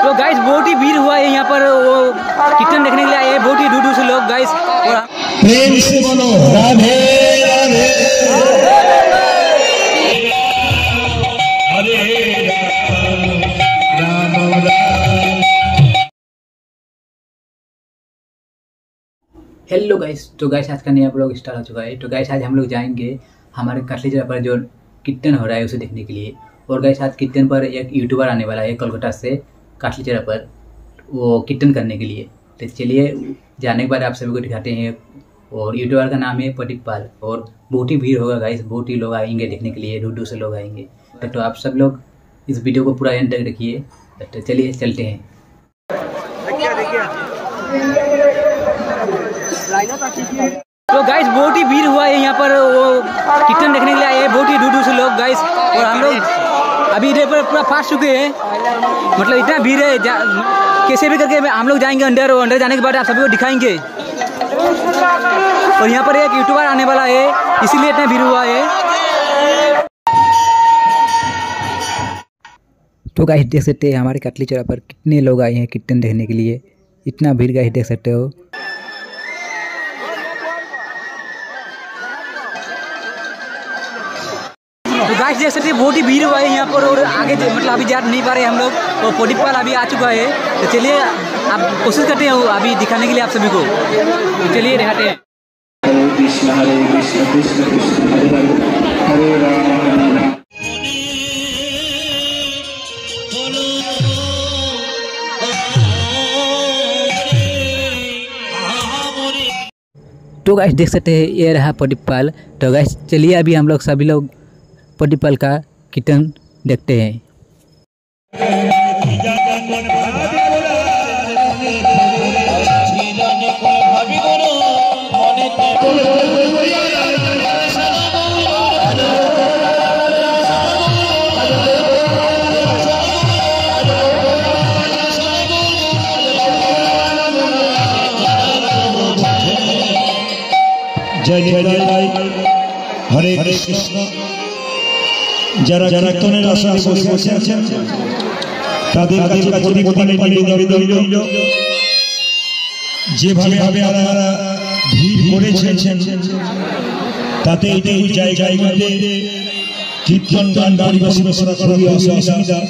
तो गाइस बहुत ही भीड़ हुआ है यहाँ पर, वो कीर्तन देखने के लिए आए हैं बहुत ही दूर दूर से लोग गाइस। प्रेम से बोलो राधे राधे हेलो गाइस, तो गाइस आज का नया ब्लॉग स्टार्ट हो चुका है। तो गाइस आज हम लोग जाएंगे हमारे कटली जगह पर जो कीर्तन हो रहा है उसे देखने के लिए। और गाइस आज कीर्तन पर एक यूट्यूबर आने वाला है कोलकाता से काटली जगह पर वो कीर्तन करने के लिए। तो चलिए जाने के बाद आप सभी को दिखाते हैं। और यूट्यूबर का नाम है प्रदीप पाल। और बहुत ही भीड़ होगा गाइस, बहुत ही लोग आएंगे देखने के लिए, दूर दूर से लोग आएंगे। तो आप सब लोग इस वीडियो को पूरा एंड तक देखिए। तो चलिए चलते हैं। तो गाइस बहुत ही भीड़ हुआ है यहाँ पर, वो कीर्तन देखने के लिए आए हैं बहुत ही दूर दूर से लोग गाइस। और हम लोग अभी इधर पर पूरा फास्ट चुके हैं, मतलब इतना भीड़ है कैसे भी करके हम लोग जाएंगे अंदर। और अंदर जाने के बाद आप सभी को दिखाएंगे। और यहाँ पर एक यूट्यूबर आने वाला है इसीलिए इतना भीड़ हुआ है। तो गाइस देख सकते हैं हमारे कटली चौरा पर कितने लोग आए हैं कीर्तन देखने के लिए। इतना भीड़ गाइस देख सकते हो। तो गाइस देख सकते हैं बहुत ही भीड़ हुआ है यहाँ पर। और आगे मतलब अभी जा नहीं पा रहे हम लोग। और प्रदीप पाल अभी आ चुका है। तो चलिए आप कोशिश करते हैं अभी दिखाने के लिए आप सभी को। तो चलिए दिखाते हैं। हरे कृष्ण कृष्ण कृष्ण हरे हरे हरे राम। तो गाइस देख सकते हैं ये रहा प्रदीप पाल। तो गाइस चलिए अभी हम लोग सभी लोग प्रदीप पाल का कीर्तन देखते हैं। जय जय हरे कृष्ण। যারা কীর্তনের আশায় বসে আছেন তাদের কাছে প্রতিদিনের নিবেদন রইল, যেভাবে আপনারা ভিড় করেছেন তাতে এই জায়গায় কীর্তন গান পরিবেশন করা খুবই অসুবিধা।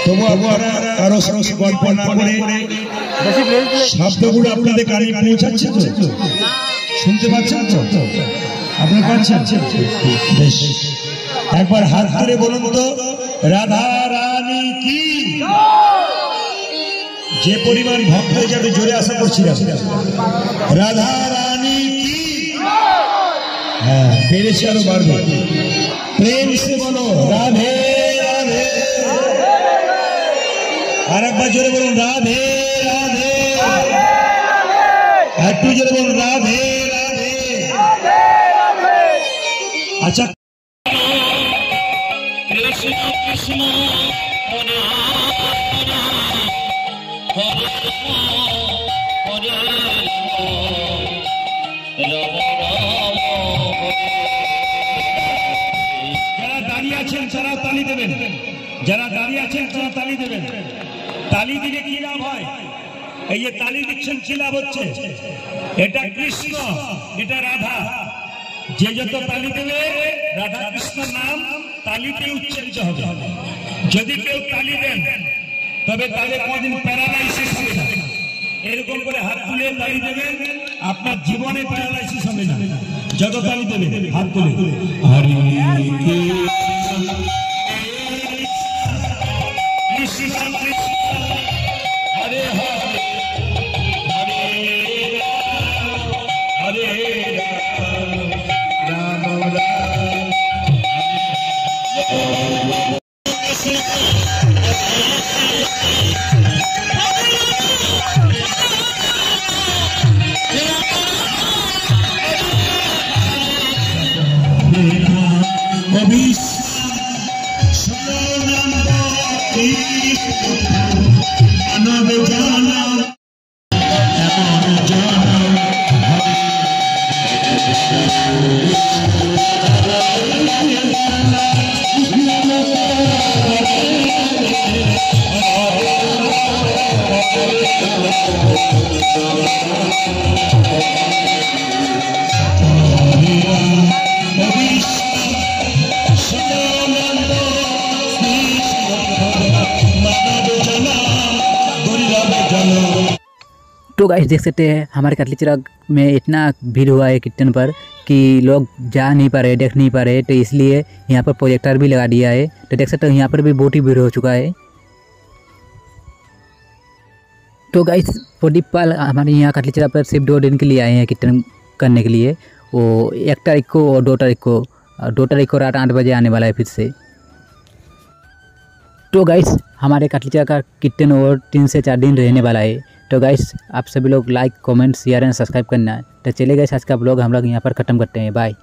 তবু আপনারা কারো সঙ্গে গল্প না করে শব্দগুলো আপনাদের কানে পৌঁছাচ্ছে তো, শুনতে পাচ্ছেন তো? আপনি পাচ্ছেন? বেশ, একবার হাত ধরে বলুন তো রাধা রানী কি। যে পরিমাণ ভক্ত যাতে জোরে আশা করছিলাম রাধা রানী কি। হ্যাঁ পেরেছে, আরো বাড়বে। প্রেম সে বলো রাধে রাধে। আর একবার জোরে বলুন রাধে রাধে। একটু জোরে বলুন রাধে রাধে। আচ্ছা কৃষ্ণ কৃষ্ণ হরে হরে যারা দাঁড়িয়ে আছেন তারা তালি দেবেন, যারা দাঁড়িয়ে আছেন তারা তালি দেবেন। তালি দিলে কি লাভ হয়? এই যে তালি দিচ্ছেন কি লাভ হচ্ছে? এটা কৃষ্ণ, এটা রাধা। যে যত তালি দেবে রাধা কৃষ্ণ নাম তালিতে উচ্চারিত হবে। যদি কেউ তালি দেন তবে তাদের কোনদিন প্যারালাইসিস হবে না। এরকম করে হাত তুলে তালি দেবেন, আপনার জীবনে প্যারালাইসিস হবে না। যত তালি দেবেন হাত তুলে হরে কৃষ্ণ হরে হরে হরে রাম রাম। Oh तो गाइस देख सकते हैं हमारे कटली चिराग में इतना भीड़ हुआ है कीर्तन पर कि लोग जा नहीं पा रहे, देख नहीं पा रहे, तो इसलिए यहाँ पर प्रोजेक्टर भी लगा दिया है। तो देख सकते हो यहाँ पर भी बहुत ही भीड़ हो चुका है। तो गाइस प्रदीप पाल हमारे यहाँ कटली चिराग पर सिर्फ 2 दिन के लिए आए हैं कीर्तन करने के लिए। वो 1 तारीख को और 2 तारीख को रात 8 बजे आने वाला है फिर से। तो गाइस हमारे कटली चिराग का कीर्तन और 3 से 4 दिन रहने वाला है। तो गाइस आप सभी लोग like, comment, share and subscribe करना है। तो चलिए गाइस आज का ब्लॉग हम लोग यहाँ पर ख़त्म करते हैं। बाय।